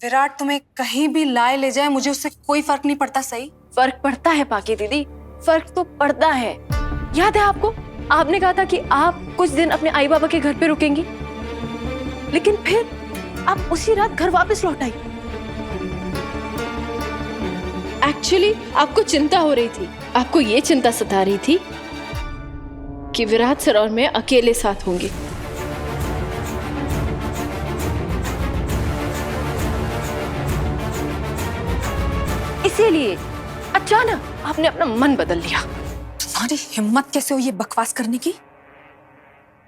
विराट तुम्हें कहीं भी लाए ले जाए, मुझे उससे कोई फर्क नहीं पड़ता। सही फर्क पड़ता है पाकी दीदी, फर्क तो पड़ता है। याद है आपको, आपने कहा था कि आप कुछ दिन अपने आई बाबा के घर पे रुकेंगी, लेकिन फिर आप उसी रात घर वापस लौट आई। एक्चुअली आपको चिंता हो रही थी, आपको ये चिंता सता रही थी कि विराट सर और मैं अकेले साथ होंगे। इसीलिए अचानक आपने अपना मन बदल लिया। तुम्हारी हिम्मत कैसे हुई ये बकवास करने की?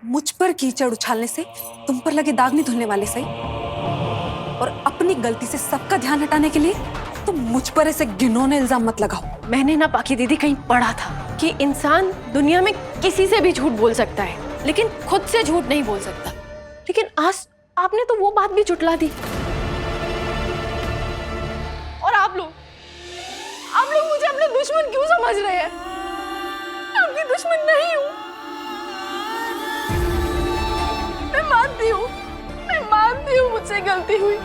मुझ पर कीचड़ उछालने से तुम पर लगे दाग नहीं धुलने वाले। सही, और अपनी गलती से सबका ध्यान हटाने के लिए तुम मुझ पर ऐसे घिनौने इल्जाम मत लगाओ। मैंने ना पाकी दीदी कहीं पढ़ा था कि इंसान दुनिया में किसी से भी झूठ बोल सकता है, लेकिन खुद से झूठ नहीं बोल सकता। लेकिन आज आपने तो वो बात भी झुठला दी। और आप लोग मुझे अपना दुश्मन क्यों समझ रहे हैं? मैं आपकी दुश्मन नहीं हूं। मैं मानती हूँ मुझसे गलती हुई।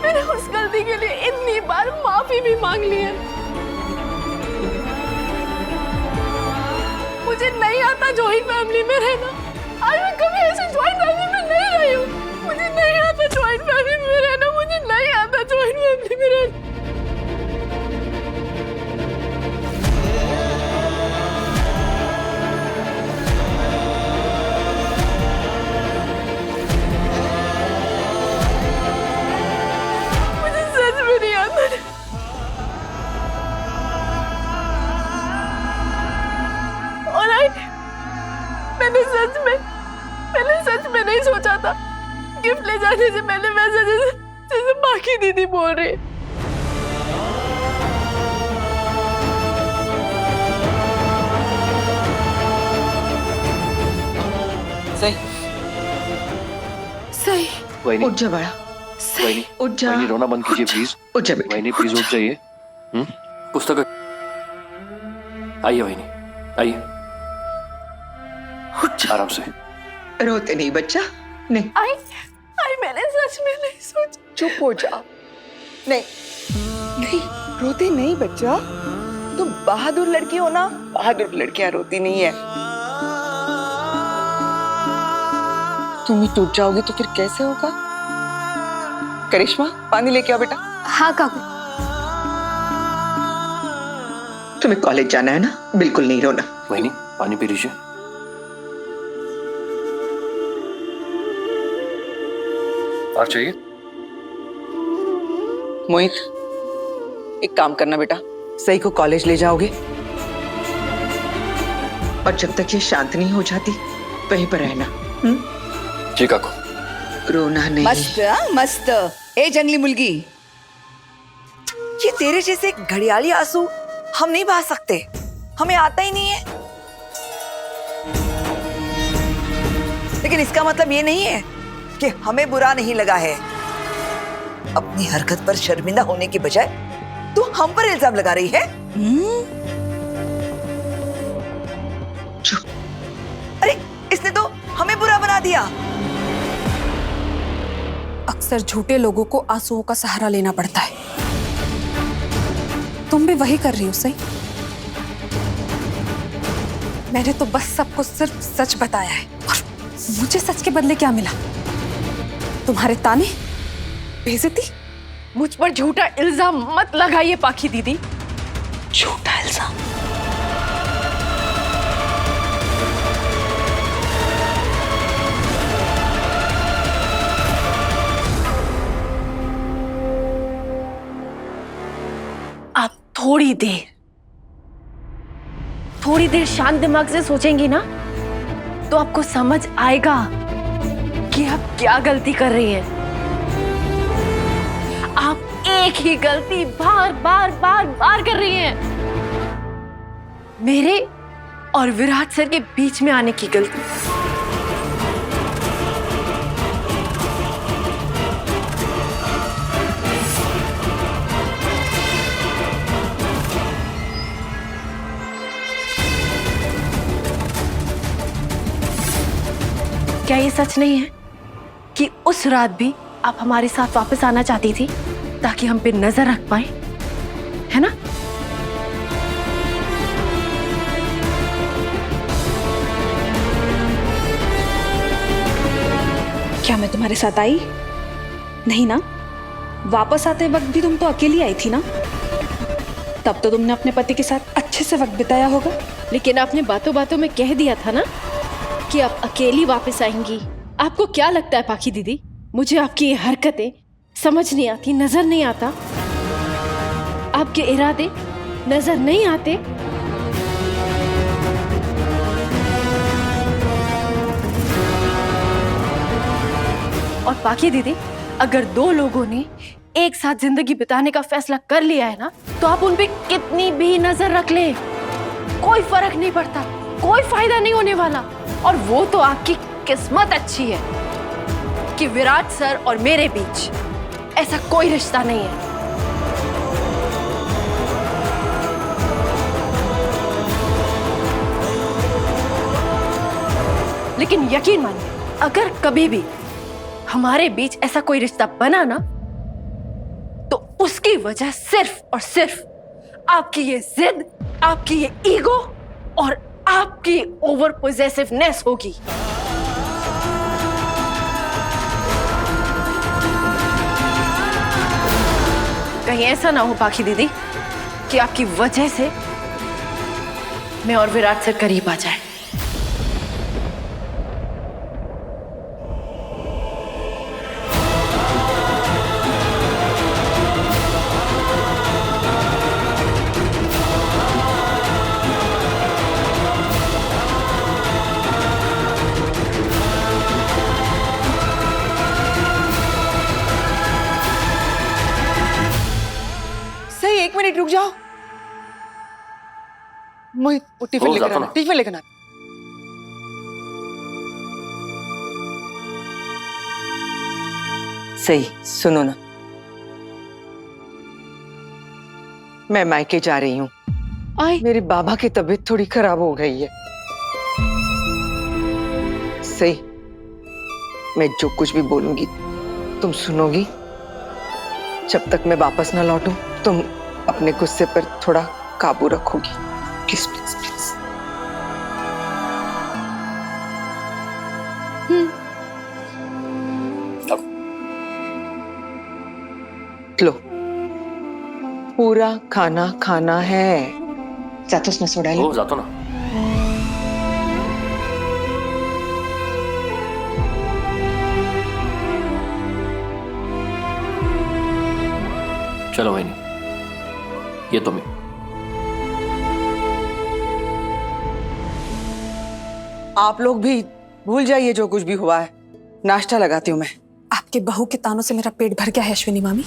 मैंने उस गलती के लिए इतनी बार माफी भी मांग ली है। मुझे नहीं आता जॉइंट फैमिली में रहना। आज मैं कभी ऐसे जॉइंट फैमिली में नहीं रही हूँ। मुझे नहीं आता जॉइंट फैमिली में रहना। मुझे नहीं आता जॉइंट फैमिली में रहना। मुझे सच में नहीं आता। और मैंने सच में नहीं सोचा था। गिफ्ट ले जाने से पहले वैसे जैसे बाकी दीदी बोल रही है। सही वहीनी, उठ जा बड़ा, सही उठ जा। वहीनी रोना बंद कीजिए प्लीज। उठ जा बेटा, वहीनी प्लीज उठ जाइए। पुस्तक आइए वहीनी, आइए उठ जा। आराम से। रोते नहीं बच्चा, नहीं। आई मैंने सच में नहीं सोचा। चुप हो जा। नहीं नहीं, रोते नहीं बच्चा। तुम बहादुर लड़की हो ना, बहादुर लड़कियां रोती नहीं है। तुम ही टूट जाओगी तो फिर कैसे होगा? करिश्मा, पानी लेके आओ बेटा। हाँ काकू। तुम्हें कॉलेज जाना है ना, बिल्कुल नहीं रोना। वहीनी पानी पी लीजिए। और चाहिए? मोहित, एक काम करना बेटा, सही को कॉलेज ले जाओगे और जब तक ये शांत नहीं हो जाती वहीं पर रहना। जी काकू। रोना नहीं। मस्त मस्त। ए जंगली मुलगी, ये तेरे जैसे घड़ियाली आंसू हम नहीं बहा सकते, हमें आता ही नहीं है। लेकिन इसका मतलब ये नहीं है कि हमें बुरा नहीं लगा है। अपनी हरकत पर शर्मिंदा होने की बजाय तू हम पर इल्जाम लगा रही है। चुप। अरे इसने तो हमें बुरा बना दिया। अक्सर झूठे लोगों को आंसुओं का सहारा लेना पड़ता है। तुम भी वही कर रही हो। सही, मैंने तो बस सबको सिर्फ सच बताया है, और मुझे सच के बदले क्या मिला? तुम्हारे ताने, बेइज्जती। मुझ पर झूठा इल्जाम मत लगाइए पाखी दीदी। झूठा इल्जाम? आप थोड़ी देर शांत दिमाग से सोचेंगी ना, तो आपको समझ आएगा कि आप क्या गलती कर रही हैं। आप एक ही गलती बार बार कर रही हैं। मेरे और विराट सर के बीच में आने की गलती। क्या ये सच नहीं है कि उस रात भी आप हमारे साथ वापस आना चाहती थी ताकि हम पे नजर रख पाए, है ना? क्या मैं तुम्हारे साथ आई? नहीं ना। वापस आते वक्त भी तुम तो अकेली आई थी ना। तब तो तुमने अपने पति के साथ अच्छे से वक्त बिताया होगा। लेकिन आपने बातों बातों में कह दिया था ना कि आप अकेली वापस आएंगी। आपको क्या लगता है पाखी दीदी, मुझे आपकी ये हरकतें समझ नहीं आती, नजर नहीं आता? आपके इरादे नजर नहीं आते? और पाखी दीदी, अगर दो लोगों ने एक साथ जिंदगी बिताने का फैसला कर लिया है ना, तो आप उन पे कितनी भी नजर रख लें, कोई फर्क नहीं पड़ता, कोई फायदा नहीं होने वाला। और वो तो आपकी किस्मत अच्छी है कि विराट सर और मेरे बीच ऐसा कोई रिश्ता नहीं है। लेकिन यकीन मानिए, अगर कभी भी हमारे बीच ऐसा कोई रिश्ता बना ना, तो उसकी वजह सिर्फ और सिर्फ आपकी ये जिद, आपकी ये ईगो और आपकी ओवर पोजेसिवनेस होगी। कहीं ऐसा ना हो पाखी दीदी कि आपकी वजह से मैं और विराट से करीब आ जाए। सही, 1 मिनट रुक जाओ। मोहित, वो टिफिन हो लेकर जाता आना, ना। टिफिन लेकर आना। सही, सुनो ना, मैं मायके जा रही हूँ। आए मेरे बाबा की तबीयत थोड़ी खराब हो गई है। सही, मैं जो कुछ भी बोलूंगी तुम सुनोगी। जब तक मैं वापस ना लौटूं, तुम अपने गुस्से पर थोड़ा काबू रखोगी। Please please please. लो, पूरा खाना खाना है। जातो उसमें सोडा लो। हो जातो ना। चलो वही नहीं, ये तो मैं। आप लोग भी भूल जाइए जो कुछ भी हुआ है। नाश्ता लगाती हूँ मैं। आपके बहू के तानों से मेरा पेट भर गया है अश्विनी मामी।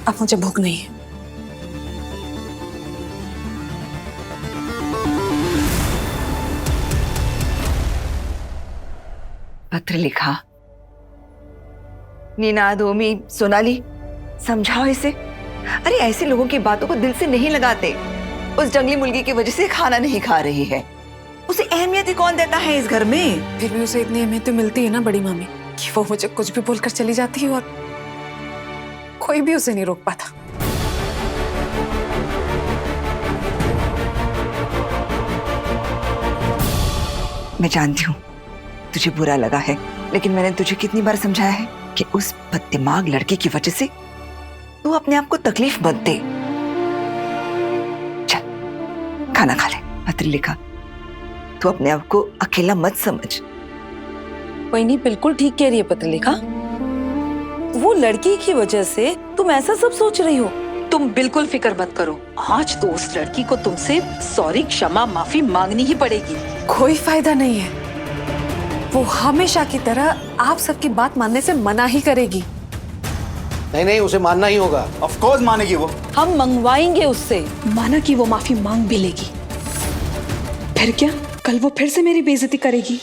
अब मुझे भूख नहीं है। पत्र लिखा। नीनाद, ओमी, सोनाली, समझाओ इसे। अरे ऐसे लोगों की बातों को दिल से नहीं लगाते। उस जंगली मुर्गी की वजह से खाना नहीं खा रही है। उसे अहमियत ही कौन देता है इस घर में? फिर भी उसे इतनी अहमियत तो मिलती है ना बड़ी मामी, कि वो मुझे कुछ भी बोलकर चली जाती है और कोई भी उसे नहीं रोक पाता। मैं जानती हूँ तुझे बुरा लगा है, लेकिन मैंने तुझे कितनी बार समझाया है कि उस बददिमाग लड़के की वजह से तू अपने आप को तकलीफ मत दे। चल खाना खा ले। पत्र लिखा, तू अपने आप को अकेला मत समझ। वही बिल्कुल ठीक कह रही है पत्रलेखा। वो लड़की की वजह से तुम ऐसा सब सोच रही हो। तुम बिल्कुल फिक्र मत करो, आज तो उस लड़की को तुमसे सॉरी, क्षमा, माफी मांगनी ही पड़ेगी। कोई फायदा नहीं है। वो हमेशा की तरह आप सबकी बात मानने से मना ही करेगी। नहीं नहीं, उसे मानना ही होगा। ऑफ कोर्स मानेगी वो। हम मंगवाएंगे उससे। माना कि वो माफी मांग भी लेगी, फिर क्या कल वो फिर से मेरी बेइज्जती करेगी।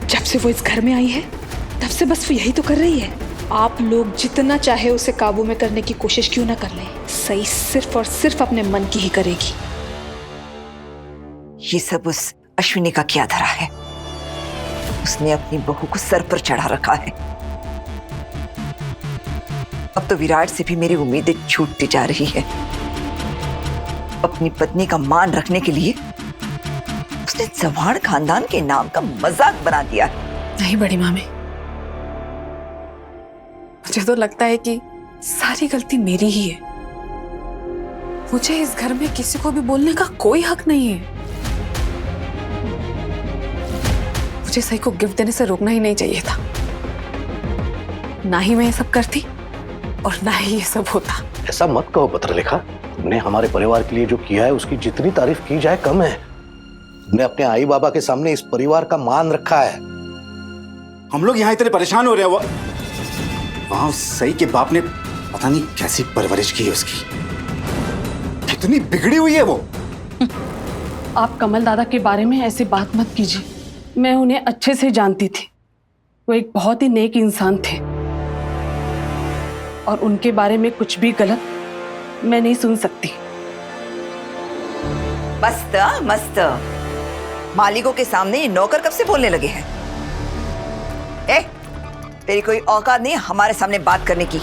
जब से वो इस घर में आई है तब से बस वो यही तो कर रही है। आप लोग जितना चाहे उसे काबू में करने की कोशिश क्यों ना कर ले, सही सिर्फ और सिर्फ अपने मन की ही करेगी। ये सब उस अश्विनी का क्या धरा है? उसने अपनी बहू को सर पर चढ़ा रखा है। अब तो विराट से भी मेरी उम्मीदें छूटती जा रही है। अपनी पत्नी का मान रखने के लिए उसने चव्हाण खानदान के नाम का मजाक बना दिया है। नहीं बड़ी मामी, मुझे तो लगता है कि सारी गलती मेरी ही है। मुझे इस घर में किसी को भी बोलने का कोई हक नहीं है। मुझे सही को गिफ्ट देने से रोकना ही नहीं चाहिए था। ना ही मैं ये सब करती और ना ही ये सब होता। ऐसा मत कहो पत्रलेखा, तुमने हमारे परिवार के लिए जो किया है उसकी जितनी तारीफ की जाए कम है। तुमने अपने आई बाबा के सामने इस परिवार का मान रखा है। हम लोग यहाँ इतने परेशान हो रहे हैं, वहां सही के बाप ने पता नहीं कैसी परवरिश की है उसकी, कितनी बिगड़ी हुई है वो। आप कमल दादा के बारे में ऐसी बात मत कीजिए। मैं उन्हें अच्छे से जानती थी। वो एक बहुत ही नेक इंसान थे और उनके बारे में कुछ भी गलत मैं नहीं सुन सकती। मस्त मस्त, मालिकों के सामने ये नौकर कब से बोलने लगे हैं? तेरी कोई औकात नहीं हमारे सामने बात करने की।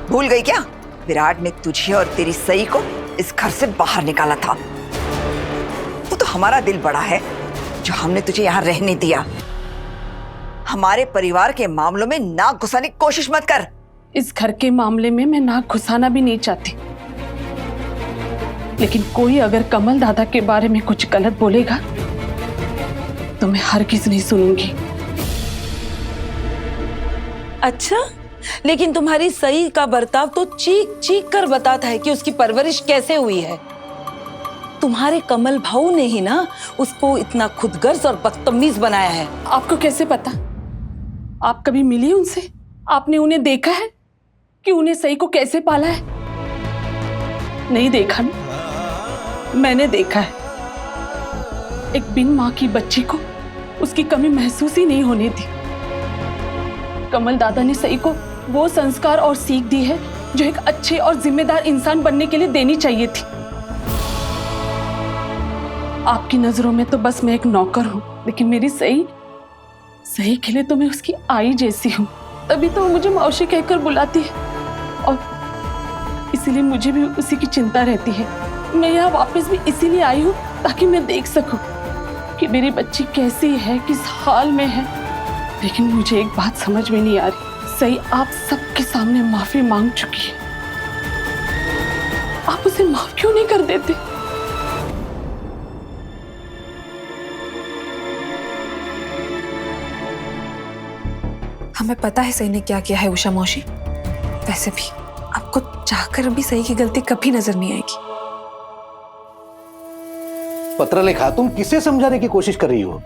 भूल गई क्या? विराट ने तुझे और तेरी सई को इस घर से बाहर निकाला था। वो तो हमारा दिल बड़ा है जो हमने तुझे यहाँ रहने दिया। हमारे परिवार के मामलों में नाक घुसाने की कोशिश मत कर। इस घर के मामले में मैं नाक घुसाना भी नहीं चाहती, लेकिन कोई अगर कमल दादा के बारे में कुछ गलत बोलेगा तो मैं हरगिज़ नहीं सुनूंगी। अच्छा, लेकिन तुम्हारी सई का बर्ताव तो चीख चीख कर बताता है कि उसकी परवरिश कैसे हुई है। तुम्हारे कमल भाऊ ने ही ना उसको इतना खुदगर्ज और बदतमीज बनाया है। आपको कैसे पता? आप कभी मिली उनसे? आपने उन्हें देखा है कि उन्हें सई को कैसे पाला है? नहीं देखा ना? मैंने देखा है। एक बिन मां की बच्ची को उसकी कमी महसूस ही नहीं होने दी। कमल दादा ने सई को वो संस्कार और सीख दी है जो एक अच्छे और जिम्मेदार इंसान बनने के लिए देनी चाहिए थी। आपकी नजरों में तो बस मैं एक नौकर हूँ, लेकिन मेरी सही के लिए तो मैं उसकी आई जैसी हूँ। तभी तो वो मुझे मौसी कहकर बुलाती है और इसीलिए मुझे भी उसी की चिंता रहती है। मैं यहाँ वापस भी इसीलिए आई हूँ ताकि मैं देख सकूं कि मेरी बच्ची कैसी है, किस हाल में है। लेकिन मुझे एक बात समझ में नहीं आ रही, सही आप सबके सामने माफी मांग चुकी है, आप उसे माफ क्यों नहीं कर देते? हमें पता है सही ने क्या किया है उषा मौसी। वैसे भी आपको चाहकर भी सही की गलती कभी नजर नहीं आएगी। पत्रलेखा, तुम किसे समझाने की कोशिश कर रही हो?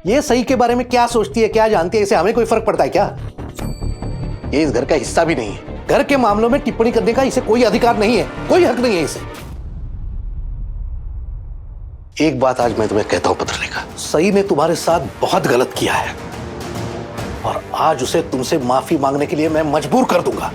ये सही के बारे में क्या सोचती है, क्या जानती है, इसे हमें कोई फर्क पड़ता है क्या? ये इस घर का हिस्सा भी नहीं है। घर के मामलों में टिप्पणी करने का इसे कोई अधिकार नहीं है, कोई हक नहीं है इसे। एक बात आज मैं तुम्हें कहता हूं पत्रलेखा, सही ने तुम्हारे साथ बहुत गलत किया है और आज उसे तुमसे माफी मांगने के लिए मैं मजबूर कर दूंगा।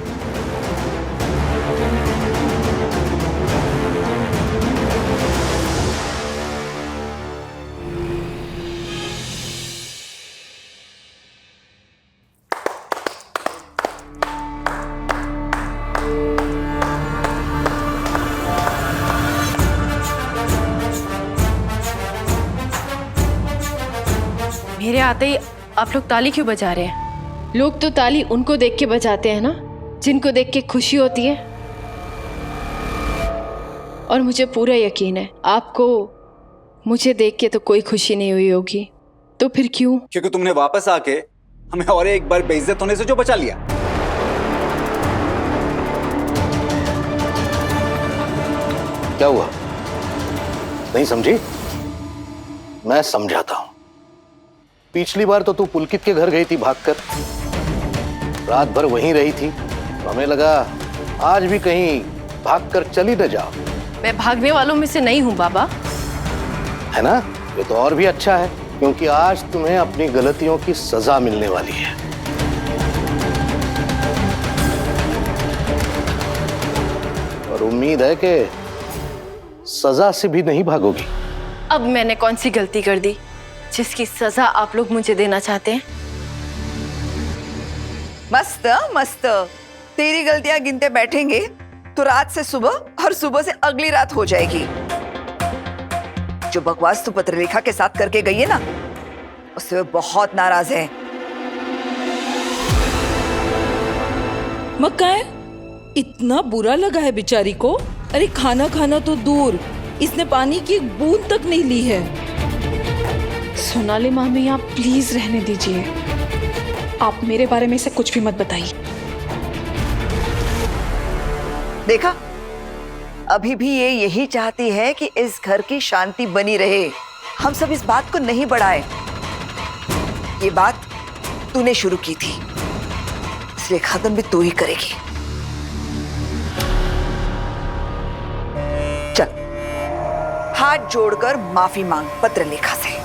मेरे आते ही आप लोग ताली क्यों बजा रहे हैं? लोग तो ताली उनको देख के बजाते हैं ना, जिनको देख के खुशी होती है। और मुझे पूरा यकीन है आपको मुझे देख के तो कोई खुशी नहीं हुई होगी, तो फिर क्यों? क्योंकि तुमने वापस आके हमें और एक बार बेइज्जत होने से जो बचा लिया। क्या हुआ, नहीं समझी? मैं समझाता हूं। पिछली बार तो तू पुलकित के घर गई थी भागकर, रात भर वहीं रही थी, तो हमें लगा आज भी कहीं भागकर चली न जाओ। मैं भागने वालों में से नहीं हूँ बाबा। है ना? ये तो और भी अच्छा है, क्योंकि आज तुम्हें अपनी गलतियों की सजा मिलने वाली है। और उम्मीद है कि सजा से भी नहीं भागोगी। अब मैंने कौन सी गलती कर दी जिसकी सजा आप लोग मुझे देना चाहते हैं? मस्त मस्त। तेरी गलतियां गिनते बैठेंगे तो रात से सुबह और सुबह से अगली रात हो जाएगी। जो बकवास तू पत्रलेखा के साथ करके गई है ना, उससे वो बहुत नाराज है। मक्का है, इतना बुरा लगा है बेचारी को। अरे खाना खाना तो दूर, इसने पानी की एक बूंद तक नहीं ली है। सोनाली मामी, आप प्लीज रहने दीजिए। आप मेरे बारे में से कुछ भी मत बताइए। देखा, अभी भी ये यही चाहती है कि इस घर की शांति बनी रहे। हम सब इस बात को नहीं बढ़ाए। ये बात तूने शुरू की थी, इसलिए खत्म भी तू ही करेगी। चल, हाथ जोड़कर माफी मांग पत्रलेखा से।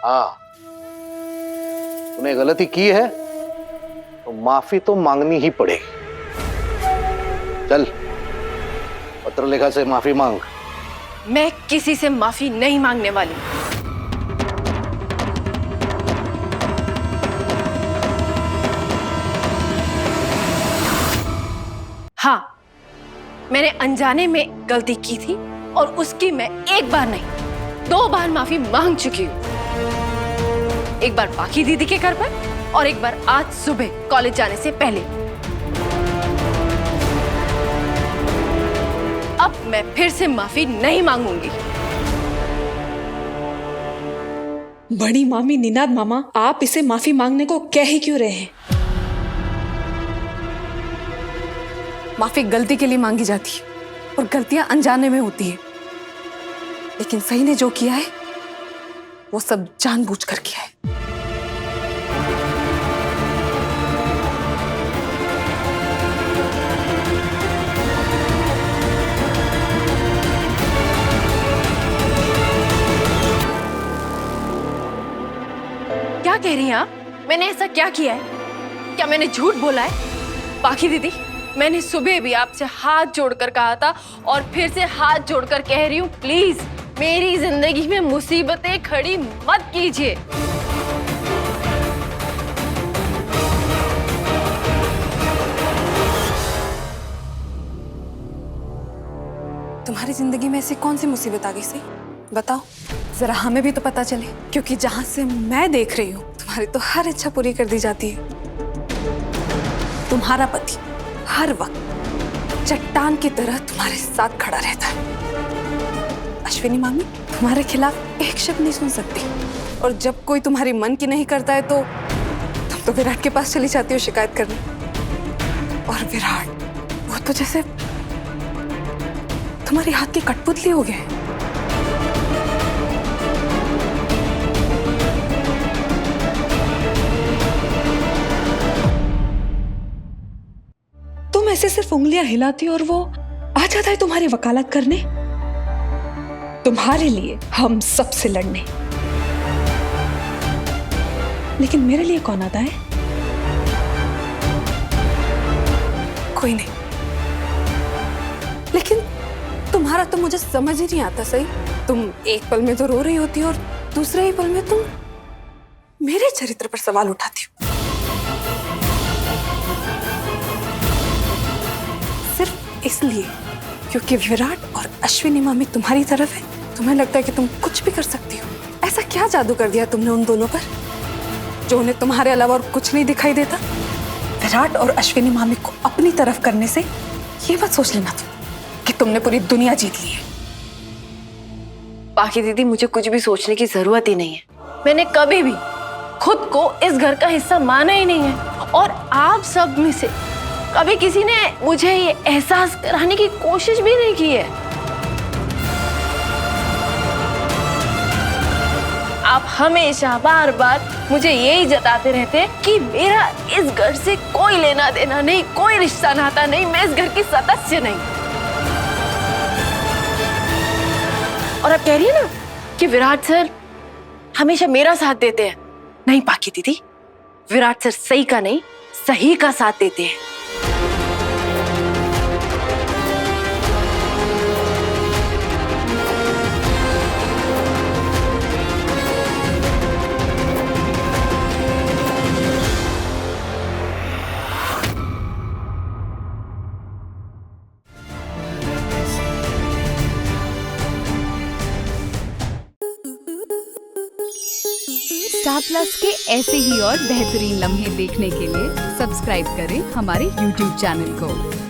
हाँ, तूने गलती की है तो माफी तो मांगनी ही पड़ेगी। चल, पत्रलेखा से माफी मांग। मैं किसी से माफी नहीं मांगने वाली। हाँ, मैंने अनजाने में गलती की थी और उसकी मैं एक बार नहीं 2 बार माफी मांग चुकी हूँ। एक बार बाकी दीदी के घर पर और एक बार आज सुबह कॉलेज जाने से पहले। अब मैं फिर से माफी नहीं मांगूंगी। बड़ी मामी निनाद मामा, आप इसे माफी मांगने को कह ही क्यों रहे हैं? माफी गलती के लिए मांगी जाती है और गलतियां अनजाने में होती है, लेकिन सही ने जो किया है वो सब जानबूझकर किया है। क्या कह रही हैं आप? मैंने ऐसा क्या किया है? क्या मैंने झूठ बोला है? बाकी दीदी, मैंने सुबह भी आपसे हाथ जोड़कर कहा था और फिर से हाथ जोड़कर कह रही हूँ, प्लीज मेरी जिंदगी में मुसीबतें खड़ी मत कीजिए। तुम्हारी जिंदगी में ऐसी कौन सी मुसीबत आ गई सही? बताओ जरा, हमें भी तो पता चले, क्योंकि जहां से मैं देख रही हूँ तुम्हारी तो हर इच्छा पूरी कर दी जाती है। तुम्हारा पति हर वक्त चट्टान की तरह तुम्हारे साथ खड़ा रहता है। अश्विनी मामी तुम्हारे खिलाफ एक शब्द नहीं सुन सकती, और जब कोई तुम्हारी मन की नहीं करता है तो तुम तो विराट के पास चली जाती हो शिकायत करने। और विराट वो तो जैसे तुम्हारी हाथ की कठपुतली हो गए। तुम ऐसे सिर्फ उंगलियां हिलाती हो और वो आ जाता है तुम्हारी वकालत करने, तुम्हारे लिए हम सबसे लड़ने। लेकिन मेरे लिए कौन आता है? कोई नहीं। लेकिन तुम्हारा तो मुझे समझ ही नहीं आता सही। तुम एक पल में तो रो रही होती हो और दूसरे ही पल में तुम मेरे चरित्र पर सवाल उठाती हो। सिर्फ इसलिए क्योंकि विराट और अश्विनी मामी तुम्हारी तरफ है, तुम्हें लगता है कि तुम कुछ भी कर सकती हो। ऐसा क्या जादू कर दिया तुमने उन दोनों पर जो उन्हें तुम्हारे अलावा और कुछ नहीं दिखाई देता? विराट और अश्विनी मामी को अपनी तरफ करने से ये मत सोच लेना तुम कि तुमने पूरी दुनिया जीत ली है। बाकी दीदी, मुझे कुछ भी सोचने की जरूरत ही नहीं है। मैंने कभी भी खुद को इस घर का हिस्सा माना ही नहीं है, और आप सब में से कभी किसी ने मुझे ये एहसास कराने की कोशिश भी नहीं की है। आप हमेशा बार बार मुझे यही जताते रहते हैं कि मेरा इस घर से कोई लेना देना नहीं, कोई रिश्ता नाता नहीं, मैं इस घर की सदस्य नहीं। और आप कह रही है ना कि विराट सर हमेशा मेरा साथ देते हैं। नहीं पाकी दीदी, विराट सर सही का नहीं, सही का साथ देते हैं। स्टार प्लस के ऐसे ही और बेहतरीन लम्हे देखने के लिए सब्सक्राइब करें हमारे YouTube चैनल को।